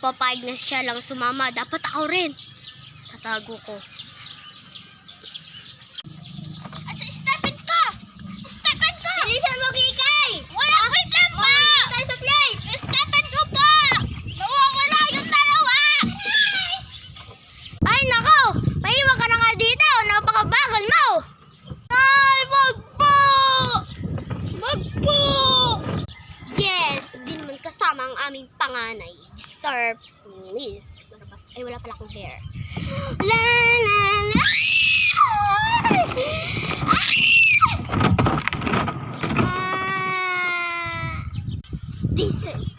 papayag na siya lang sumama, dapat ako rin. Tatago ko. Asa, stepin ka! Stepin ka! Bilisan mo, Kikay! Wala, wait lang pa! Tayo sa plate! Stepin ko pa! Nawawala yung dalawa! Ay, nako! Maiwan ka na nga dito! Napakabagal mo! Ay, wag po! Wag po! Yes! Di naman kasama ang aming panganay. Deserve this. Ay, wala pala akong hair. La la la! Decent.